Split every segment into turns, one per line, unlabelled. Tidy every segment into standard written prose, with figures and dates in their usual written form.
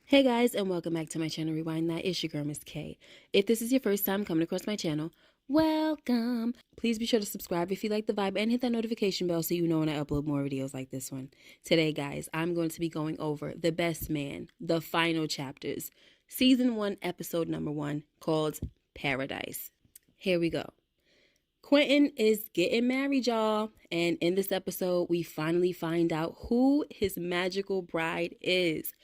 Hey guys, and welcome back to my channel, Rewind That. It's your girl, Miss K. If this is your first time coming across my channel, welcome. Please be sure to subscribe if you like the vibe and hit that notification bell so you know when I upload more videos like this one. Today, guys, I'm going to be going over The Best Man, the final chapters, Season 1, Episode number 1, called Paradise. Here we go. Quentin is getting married, y'all. And in this episode, we finally find out who his magical bride is.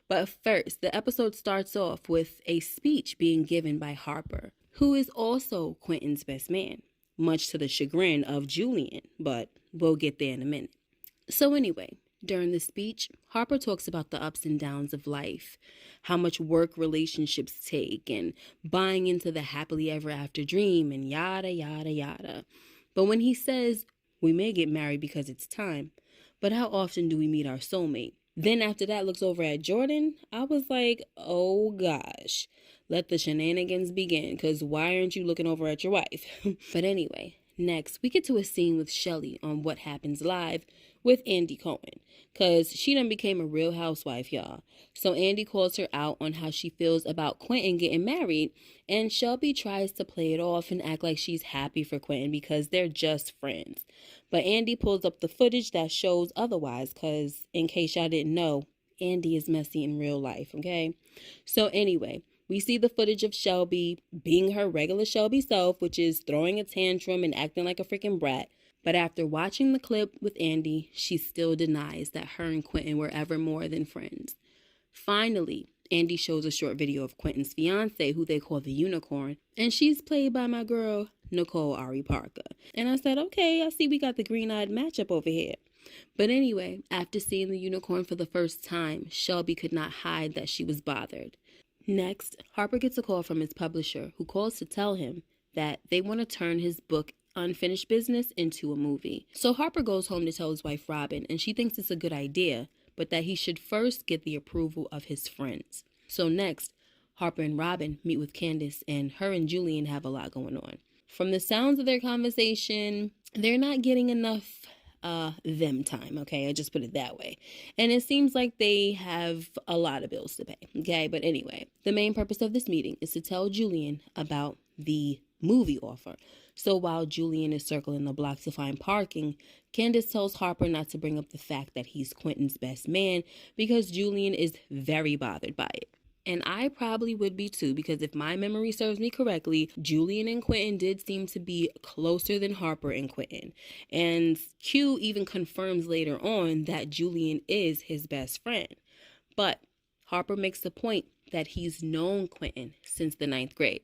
But first, the episode starts off with a speech being given by Harper, who is also Quentin's best man, much to the chagrin of Julian, but we'll get there in a minute. So anyway, during the speech, Harper talks about the ups and downs of life, how much work relationships take, and buying into the happily ever after dream, and yada, yada, yada. But when he says, we may get married because it's time, but how often do we meet our soulmate? Then after that looks over at Jordan, I was like, oh gosh, let the shenanigans begin, because why aren't you looking over at your wife? But anyway, next we get to a scene with Shelly on What Happens Live with Andy Cohen, because she done became a real housewife, y'all. So Andy calls her out on how she feels about Quentin getting married, and Shelby tries to play it off and act like she's happy for Quentin because they're just friends. But Andy pulls up the footage that shows otherwise, because in case y'all didn't know, Andy is messy in real life, okay? So anyway, we see the footage of Shelby being her regular Shelby self, which is throwing a tantrum and acting like a freaking brat. But after watching the clip with Andy, she still denies that her and Quentin were ever more than friends. Finally, Andy shows a short video of Quentin's fiance, who they call the Unicorn, and she's played by my girl, Nicole Ari Parker. And I said, okay, I see we got the green-eyed matchup over here. But anyway, after seeing the Unicorn for the first time, Shelby could not hide that she was bothered. Next, Harper gets a call from his publisher, who calls to tell him that they want to turn his book Unfinished Business into a movie. So Harper goes home to tell his wife Robin, and she thinks it's a good idea, but that he should first get the approval of his friends. So next, Harper and Robin meet with Candace, and her and Julian have a lot going on. From the sounds of their conversation, they're not getting enough them time, okay? I just put it that way. And it seems like they have a lot of bills to pay, okay? But anyway, the main purpose of this meeting is to tell Julian about the movie offer. So while Julian is circling the block to find parking, Candace tells Harper not to bring up the fact that he's Quentin's best man because Julian is very bothered by it. And I probably would be too, because if my memory serves me correctly, Julian and Quentin did seem to be closer than Harper and Quentin. And Q even confirms later on that Julian is his best friend. But Harper makes the point that he's known Quentin since the 9th grade.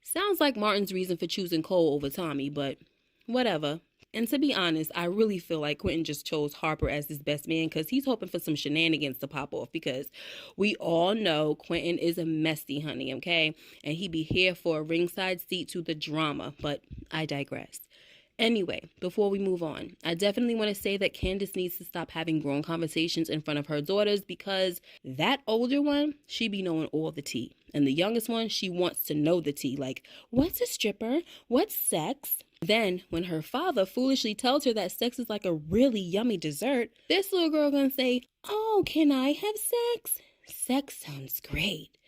Sounds like Martin's reason for choosing Cole over Tommy, but whatever. And to be honest, I really feel like Quentin just chose Harper as his best man because he's hoping for some shenanigans to pop off, because we all know Quentin is a messy honey, okay? And he be here for a ringside seat to the drama, but I digress. Anyway, before we move on, I definitely want to say that Candace needs to stop having grown conversations in front of her daughters, because that older one, she be knowing all the tea. And the youngest one, she wants to know the tea. Like, what's a stripper? What's sex? Then, when her father foolishly tells her that sex is like a really yummy dessert, this little girl gonna say, oh, can I have sex? Sex sounds great.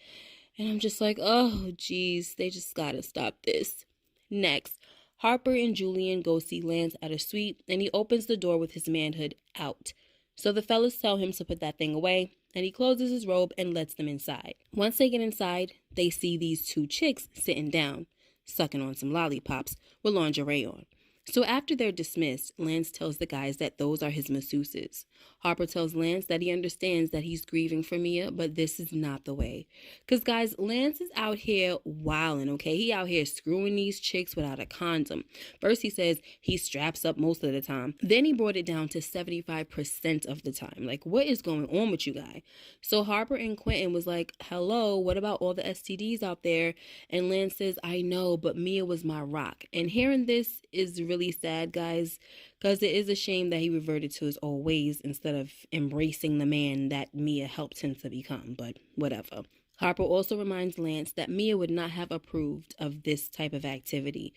And I'm just like, oh, geez, they just gotta stop this. Next, Harper and Julian go see Lance at a suite, and he opens the door with his manhood out. So the fellas tell him to put that thing away, and he closes his robe and lets them inside. Once they get inside, they see these two chicks sitting down, sucking on some lollipops with lingerie on. So after they're dismissed, Lance tells the guys that those are his masseuses. Harper tells Lance that he understands that he's grieving for Mia, but this is not the way. Because, guys, Lance is out here wilding, okay? He out here screwing these chicks without a condom. First, he says he straps up most of the time. Then he brought it down to 75% of the time. Like, what is going on with you guys? So Harper and Quentin was like, hello, what about all the STDs out there? And Lance says, I know, but Mia was my rock. And hearing this is really sad, guys, because it is a shame that he reverted to his old ways instead of embracing the man that Mia helped him to become, but whatever. Harper also reminds Lance that Mia would not have approved of this type of activity.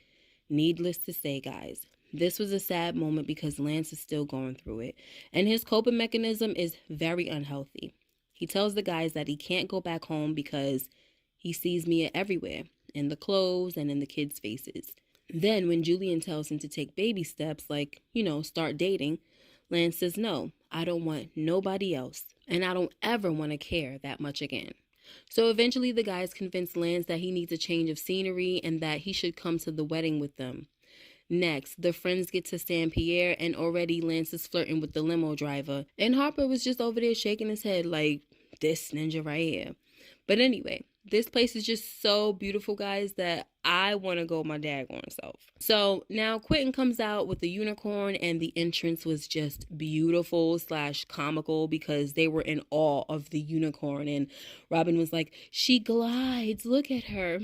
Needless to say, guys, this was a sad moment because Lance is still going through it, and his coping mechanism is very unhealthy. He tells the guys that he can't go back home because he sees Mia everywhere, in the clothes and in the kids' faces. Then when Julian tells him to take baby steps, like, start dating, Lance says, no, I don't want nobody else, and I don't ever want to care that much again. So eventually the guys convince Lance that he needs a change of scenery and that he should come to the wedding with them. Next, the friends get to San Pierre, and already Lance is flirting with the limo driver, and Harper was just over there shaking his head like, this ninja right here. But anyway, this place is just so beautiful, guys, that I want to go my daggone self. So now Quentin comes out with the unicorn, and the entrance was just beautiful / comical because they were in awe of the unicorn. And Robin was like, she glides, look at her.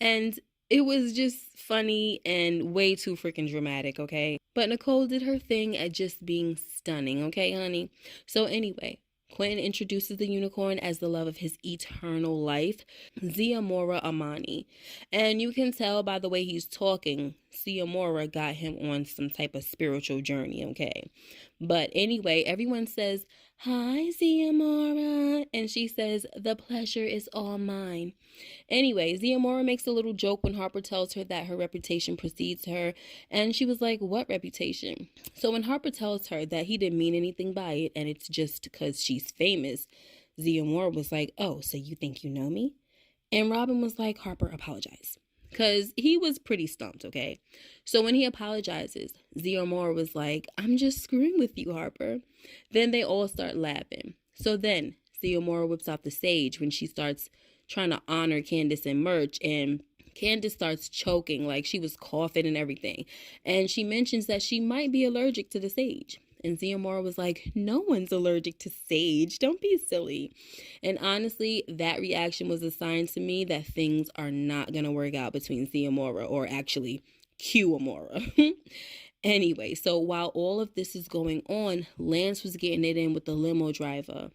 And it was just funny and way too freaking dramatic, okay? But Nicole did her thing at just being stunning, okay, honey? So anyway, Quentin introduces the unicorn as the love of his eternal life, Ziamora Amani. And you can tell by the way he's talking, Ziamora got him on some type of spiritual journey, okay? But anyway, everyone says, hi, Ziamora. And she says, the pleasure is all mine. Anyway, Ziamora makes a little joke when Harper tells her that her reputation precedes her, and she was like, what reputation? So when Harper tells her that he didn't mean anything by it, and it's just because she's famous, Ziamora was like, oh, so you think you know me? And Robin was like, Harper, apologize. Because he was pretty stumped, okay? So when he apologizes, Ziamora was like, I'm just screwing with you, Harper. Then they all start laughing. So then Ziamora whips out the sage when she starts trying to honor Candace and Murch, and Candace starts choking, like she was coughing and everything. And she mentions that she might be allergic to the sage. And Ziamora was like, no one's allergic to sage. Don't be silly. And honestly, that reaction was a sign to me that things are not going to work out between Ziamora, or actually Q-Amora. Anyway, so while all of this is going on, Lance was getting it in with the limo driver.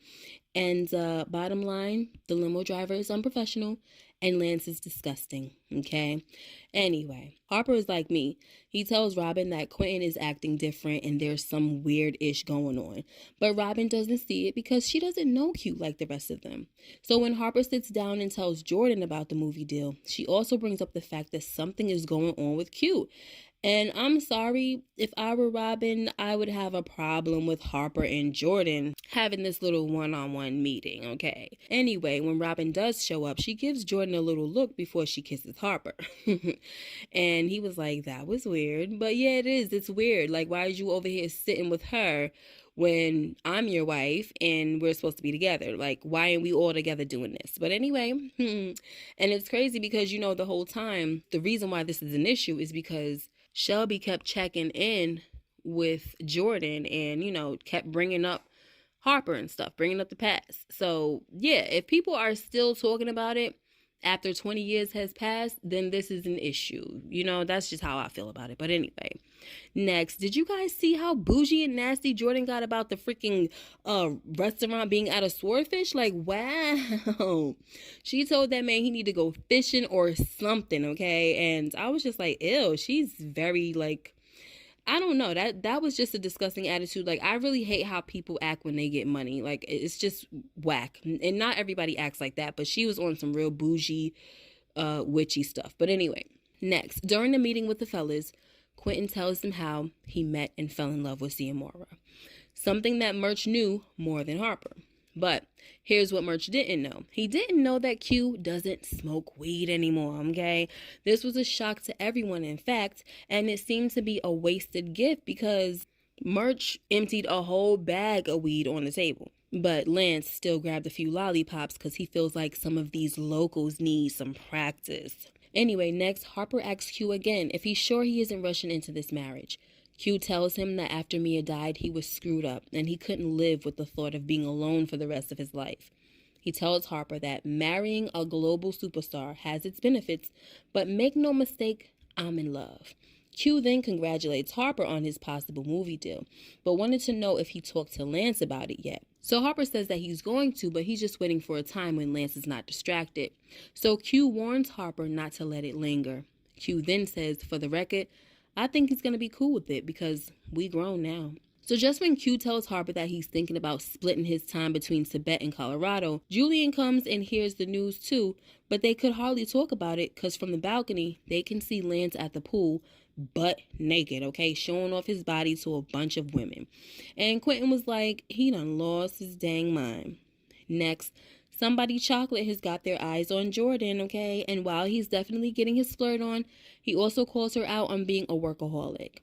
And bottom line, the limo driver is unprofessional and Lance is disgusting, okay? Anyway, Harper is like me. He tells Robin that Quentin is acting different and there's some weird-ish going on. But Robin doesn't see it because she doesn't know Q like the rest of them. So when Harper sits down and tells Jordan about the movie deal, she also brings up the fact that something is going on with Q. And I'm sorry, if I were Robin, I would have a problem with Harper and Jordan having this little one-on-one meeting, okay? Anyway, when Robin does show up, she gives Jordan a little look before she kisses Harper. And he was like, that was weird. But yeah, it is. It's weird. Like, why are you over here sitting with her when I'm your wife and we're supposed to be together? Like, why aren't we all together doing this? But anyway, and it's crazy because, the whole time, the reason why this is an issue is because Shelby kept checking in with Jordan and, kept bringing up Harper and stuff, bringing up the past. So, yeah, if people are still talking about it after 20 years has passed, then this is an issue. That's just how I feel about it. But anyway, next, did you guys see how bougie and nasty Jordan got about the freaking restaurant being out of swordfish? Like, wow. She told that man he need to go fishing or something, okay? And I was just like, ew, she's very, like, I don't know. That was just a disgusting attitude. Like, I really hate how people act when they get money. Like, it's just whack. And not everybody acts like that, but she was on some real bougie, witchy stuff. But anyway, next, during the meeting with the fellas, Quentin tells them how he met and fell in love with Ziamora. Something that Murch knew more than Harper. But here's what Murch didn't know. He didn't know that Q doesn't smoke weed anymore, okay? This was a shock to everyone, in fact, and it seemed to be a wasted gift because Murch emptied a whole bag of weed on the table. But Lance still grabbed a few lollipops because he feels like some of these locals need some practice. Anyway, next, Harper asks Q again if he's sure he isn't rushing into this marriage. Q tells him that after Mia died, he was screwed up and he couldn't live with the thought of being alone for the rest of his life. He tells Harper that marrying a global superstar has its benefits, but make no mistake, I'm in love. Q then congratulates Harper on his possible movie deal, but wanted to know if he talked to Lance about it yet. So Harper says that he's going to, but he's just waiting for a time when Lance is not distracted. So Q warns Harper not to let it linger. Q then says, for the record, I think he's going to be cool with it because we grown now. So just when Q tells Harper that he's thinking about splitting his time between Tibet and Colorado, Julian comes and hears the news too, but they could hardly talk about it because from the balcony, they can see Lance at the pool, butt naked, okay, showing off his body to a bunch of women. And Quentin was like, he done lost his dang mind. Next, somebody chocolate has got their eyes on Jordan, okay? And while he's definitely getting his flirt on, he also calls her out on being a workaholic.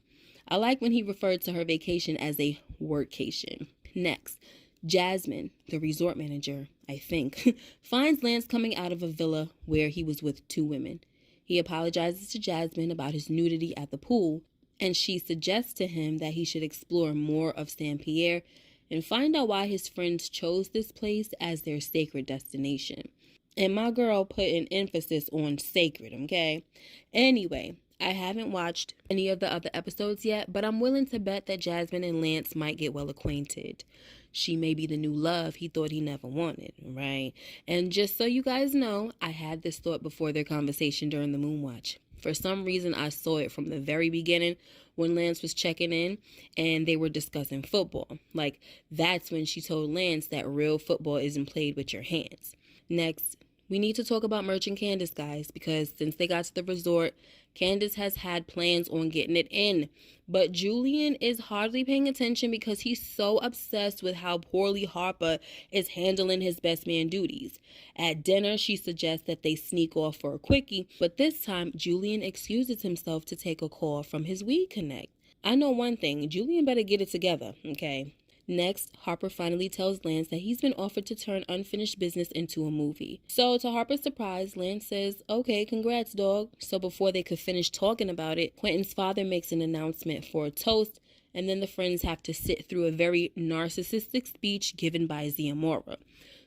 I like when he referred to her vacation as a workcation. Next, Jasmine, the resort manager, I think, finds Lance coming out of a villa where he was with 2 women. He apologizes to Jasmine about his nudity at the pool, and she suggests to him that he should explore more of Saint Pierre and find out why his friends chose this place as their sacred destination. And my girl put an emphasis on sacred, okay? Anyway, I haven't watched any of the other episodes yet, but I'm willing to bet that Jasmine and Lance might get well acquainted. She may be the new love he thought he never wanted, right? And just so you guys know, I had this thought before their conversation during the Moonwatch. For some reason, I saw it from the very beginning when Lance was checking in and they were discussing football. Like, that's when she told Lance that real football isn't played with your hands. Next, we need to talk about Merch and Candace, guys, because since they got to the resort, Candace has had plans on getting it in. But Julian is hardly paying attention because he's so obsessed with how poorly Harper is handling his best man duties. At dinner, she suggests that they sneak off for a quickie, but this time, Julian excuses himself to take a call from his weed connect. I know one thing, Julian better get it together, okay? Next, Harper finally tells Lance that he's been offered to turn unfinished business into a movie. So, to Harper's surprise, Lance says, okay, congrats, dog. So before they could finish talking about it, Quentin's father makes an announcement for a toast, and then the friends have to sit through a very narcissistic speech given by Ziamora,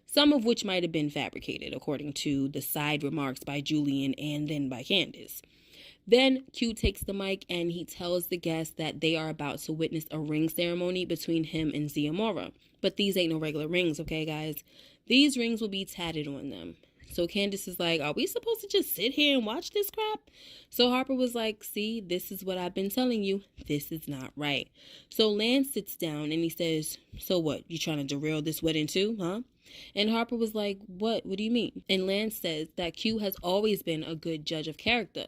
some of which might have been fabricated, according to the side remarks by Julian and then by Candace. Then Q takes the mic and he tells the guests that they are about to witness a ring ceremony between him and Ziamora. But these ain't no regular rings, okay, guys? These rings will be tatted on them. So Candace is like, are we supposed to just sit here and watch this crap? So Harper was like, see, this is what I've been telling you. This is not right. So Lance sits down and he says, so what, you trying to derail this wedding too, huh? And Harper was like, what do you mean? And Lance says that Q has always been a good judge of character.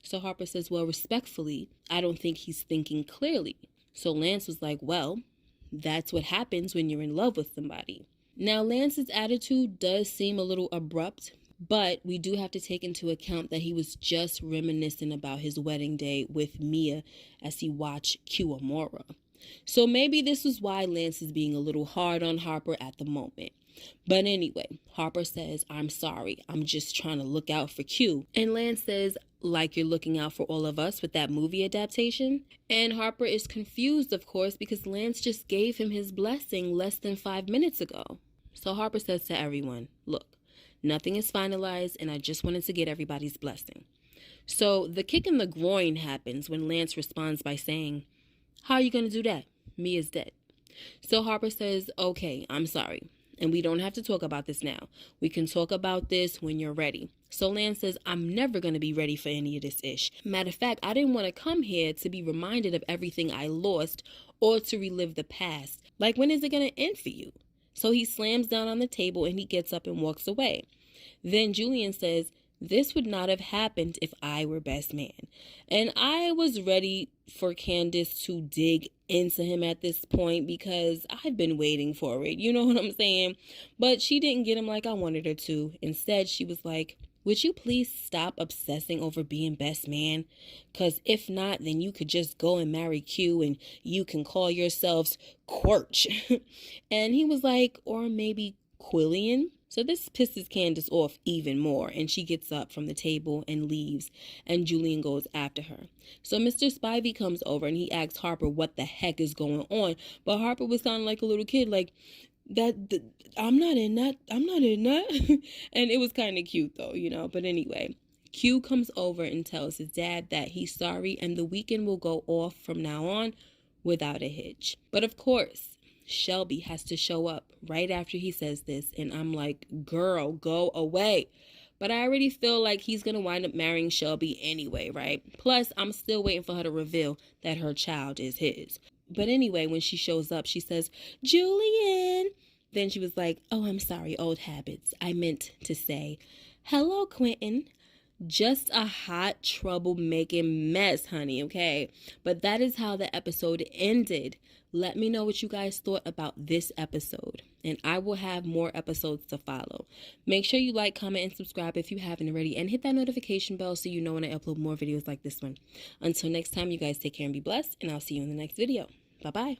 So Harper says, well, respectfully, I don't think he's thinking clearly. So Lance was like, well, that's what happens when you're in love with somebody. Now, Lance's attitude does seem a little abrupt, but we do have to take into account that he was just reminiscing about his wedding day with Mia as he watched Q Amora. So maybe this is why Lance is being a little hard on Harper at the moment. But anyway, Harper says, I'm sorry, I'm just trying to look out for Q. And Lance says, like you're looking out for all of us with that movie adaptation? And Harper is confused, of course, because Lance just gave him his blessing less than 5 minutes ago. So Harper says to everyone, look, nothing is finalized and I just wanted to get everybody's blessing. So the kick in the groin happens when Lance responds by saying, how are you going to do that? Mia's dead. So Harper says, okay, I'm sorry. And we don't have to talk about this now. We can talk about this when you're ready. So Lance says, I'm never going to be ready for any of this ish. Matter of fact, I didn't want to come here to be reminded of everything I lost or to relive the past. Like, when is it going to end for you? So he slams down on the table and he gets up and walks away. Then Julian says, this would not have happened if I were best man. And I was ready for Candace to dig into him at this point because I've been waiting for it. You know what I'm saying? But she didn't get him like I wanted her to. Instead, she was like, would you please stop obsessing over being best man? Because if not, then you could just go and marry Q and you can call yourselves Quirch. And he was like, or maybe Quillian. So this pisses Candace off even more, and she gets up from the table and leaves, and Julian goes after her. So Mr. Spivey comes over and he asks Harper what the heck is going on, but Harper was sounding like a little kid, like, I'm not in that. And it was kind of cute though, you know. But anyway, Q comes over and tells his dad that he's sorry and the weekend will go off from now on without a hitch. But of course, Shelby has to show up right after he says this, and I'm like, girl, go away. But I already feel like he's going to wind up marrying Shelby anyway, right? Plus, I'm still waiting for her to reveal that her child is his. But anyway, when she shows up, she says, Julian. Then she was like, oh, I'm sorry, old habits. I meant to say, hello, Quentin. Just a hot troublemaking mess, honey, okay? But that is how the episode ended. Let me know what you guys thought about this episode, and I will have more episodes to follow. Make sure you like, comment, and subscribe if you haven't already, and hit that notification bell so you know when I upload more videos like this one. Until next time, you guys take care and be blessed, and I'll see you in the next video. Bye-bye.